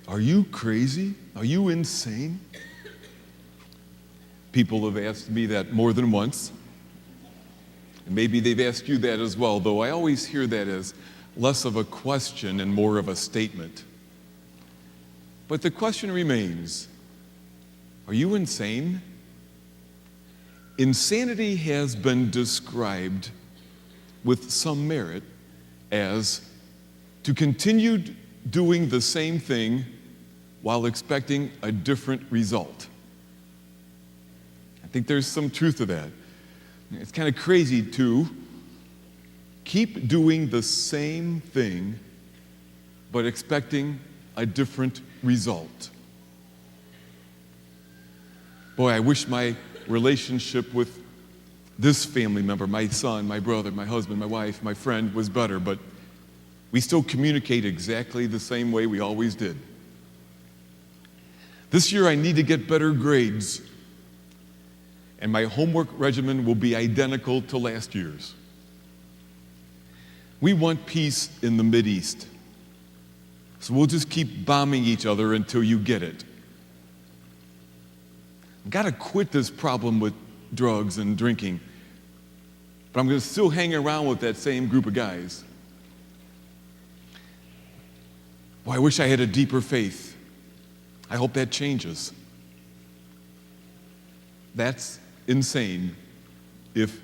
Are you crazy? Are you insane? People have asked me that more than once. And maybe they've asked you that as well, though I always hear that as less of a question and more of a statement. But the question remains, are you insane? Insanity has been described with some merit as to continue doing the same thing while expecting a different result. I think there's some truth to that. It's kind of crazy to keep doing the same thing but expecting a different result. Boy, I wish my relationship with this family member, my son, my brother, my husband, my wife, my friend, was better, but we still communicate exactly the same way we always did. This year I need to get better grades, and my homework regimen will be identical to last year's. We want peace in the Mideast, so we'll just keep bombing each other until you get it. I've got to quit this problem with drugs and drinking, but I'm going to still hang around with that same group of guys. Boy, I wish I had a deeper faith. I hope that changes. That's insane if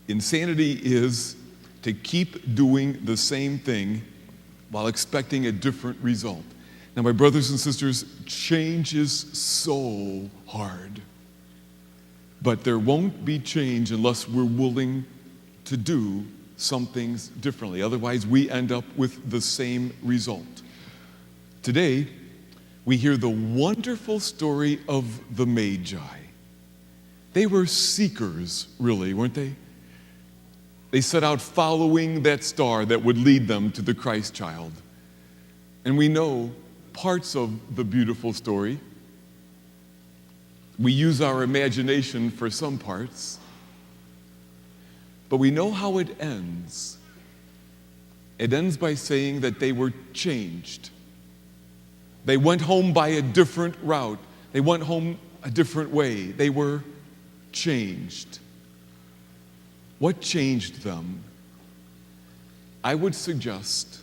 insanity is to keep doing the same thing while expecting a different result. Now, my brothers and sisters, change is so hard. But there won't be change unless we're willing to do some things differently. Otherwise, we end up with the same result. Today, we hear the wonderful story of the Magi. They were seekers, really, weren't they? They set out following that star that would lead them to the Christ child. And we know parts of the beautiful story. We use our imagination for some parts, but we know how it ends. It ends by saying that they were changed. They went home by a different route. They went home a different way. They were changed. What changed them? I would suggest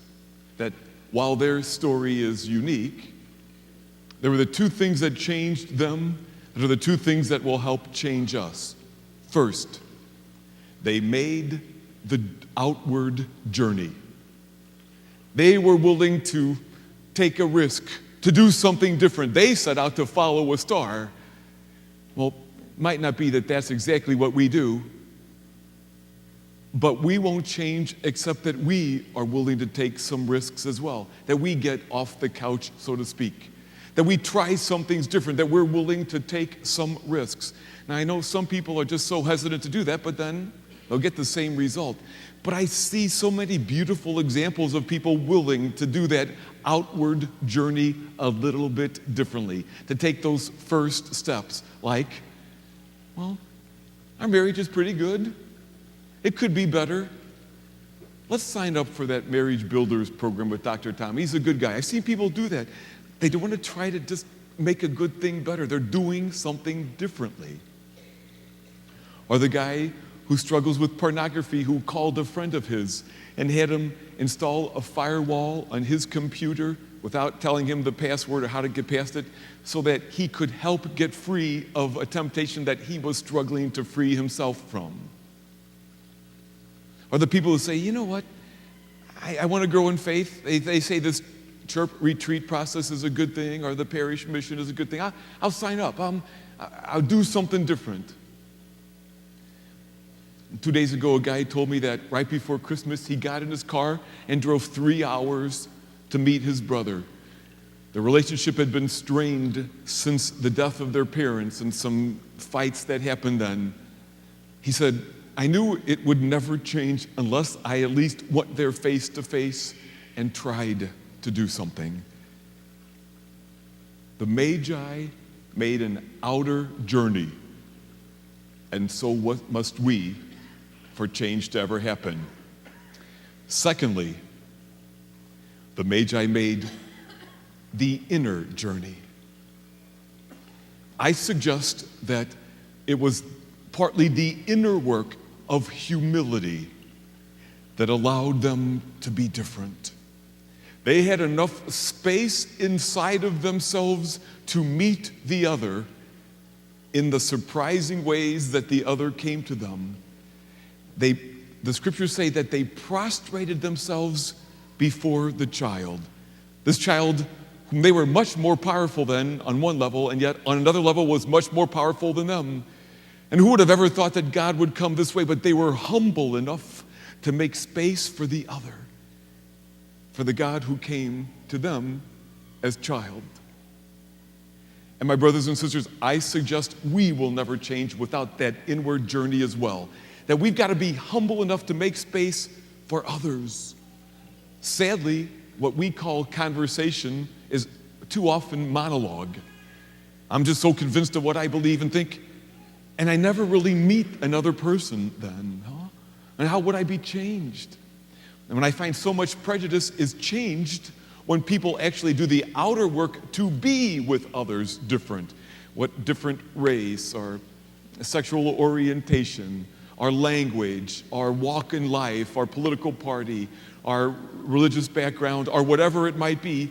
that while their story is unique, there were the two things that changed them that are the two things that will help change us. First, they made the outward journey. They were willing to take a risk, to do something different. They set out to follow a star. Well, it might not be that that's exactly what we do, but we won't change except that we are willing to take some risks as well, that we get off the couch, so to speak, that we try some things different, that we're willing to take some risks. Now, I know some people are just so hesitant to do that, but then they'll get the same result. But I see so many beautiful examples of people willing to do that outward journey a little bit differently, to take those first steps, like, well, our marriage is pretty good. It could be better. Let's sign up for that Marriage Builders program with Dr. Tom. He's a good guy. I've seen people do that. They don't want to try to just make a good thing better. They're doing something differently. Or the guy who struggles with pornography, who called a friend of his and had him install a firewall on his computer without telling him the password or how to get past it, so that he could help get free of a temptation that he was struggling to free himself from. Or the people who say, you know what, I want to grow in faith. They say this church retreat process is a good thing, or the parish mission is a good thing. I'll sign up. I'll do something different. 2 days ago, a guy told me that right before Christmas, he got in his car and drove 3 hours to meet his brother. The relationship had been strained since the death of their parents and some fights that happened then. He said, I knew it would never change unless I at least went there face to face and tried to do something. The Magi made an outer journey, and so what must we for change to ever happen? Secondly, the Magi made the inner journey. I suggest that it was partly the inner work of humility that allowed them to be different. They had enough space inside of themselves to meet the other in the surprising ways that the other came to them. The scriptures say that they prostrated themselves before the child. This child, whom they were much more powerful than on one level, and yet on another level was much more powerful than them. And who would have ever thought that God would come this way? But they were humble enough to make space for the other, for the God who came to them as child. And my brothers and sisters, I suggest we will never change without that inward journey as well. That we've got to be humble enough to make space for others. Sadly, what we call conversation is too often monologue. I'm just so convinced of what I believe and think, and I never really meet another person then. And how would I be changed? And when I find so much prejudice is changed when people actually do the outer work to be with others different. What different race or sexual orientation, our language, our walk in life, our political party, our religious background, or whatever it might be,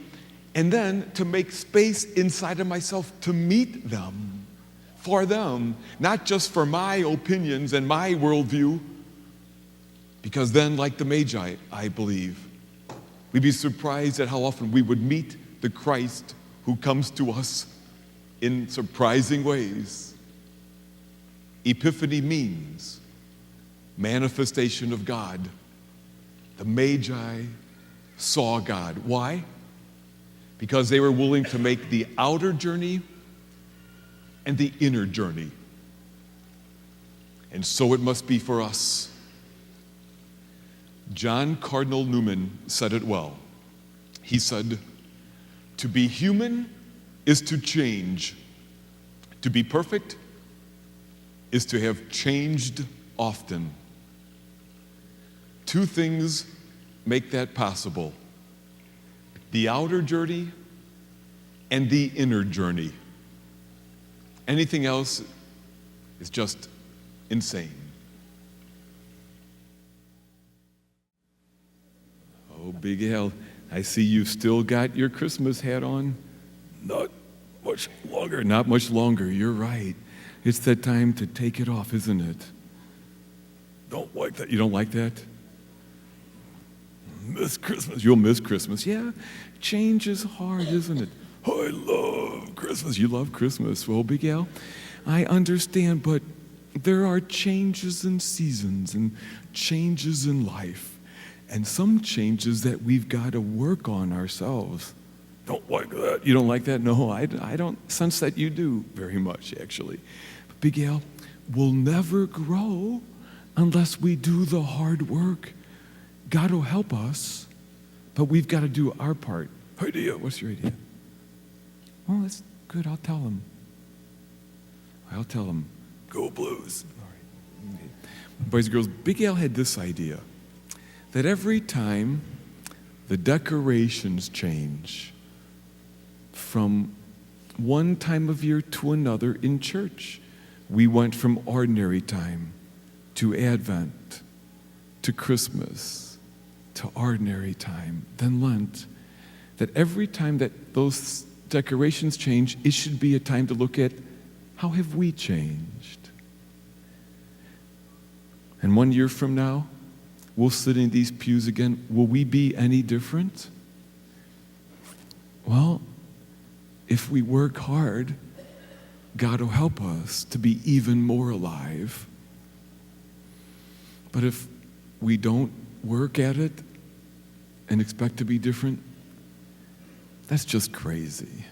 and then to make space inside of myself to meet them, for them, not just for my opinions and my worldview, because then, like the Magi, I believe, we'd be surprised at how often we would meet the Christ who comes to us in surprising ways. Epiphany means manifestation of God. The Magi saw God. Why? Because they were willing to make the outer journey and the inner journey. And so it must be for us. John Cardinal Newman said it well. He said, "To be human is to change. To be perfect is to have changed often." Two things make that possible: the outer journey and the inner journey. Anything else is just insane. Oh, Big Al, I see you've still got your Christmas hat on. Not much longer, you're right. It's that time to take it off, isn't it? Don't like that. You don't like that? Miss Christmas. You'll miss Christmas. Yeah, change is hard, isn't it? I love Christmas. You love Christmas. Well, Big Al, I understand, but there are changes in seasons and changes in life. And some changes that we've got to work on ourselves. Don't like that. You don't like that? No, I don't sense that you do very much, actually. But Big Al, we'll never grow unless we do the hard work. God will help us, but we've got to do our part. Idea. What's your idea? Oh, that's good. I'll tell him. Go Blues. All right. Okay. Boys and girls, Big Al had this idea that every time the decorations change from one time of year to another in church, we went from ordinary time to Advent to Christmas to ordinary time, then Lent, that every time that those decorations change, it should be a time to look at how have we changed. And 1 year from now, we'll sit in these pews again. Will we be any different? Well, if we work hard, God will help us to be even more alive. But if we don't work at it and expect to be different, that's just crazy.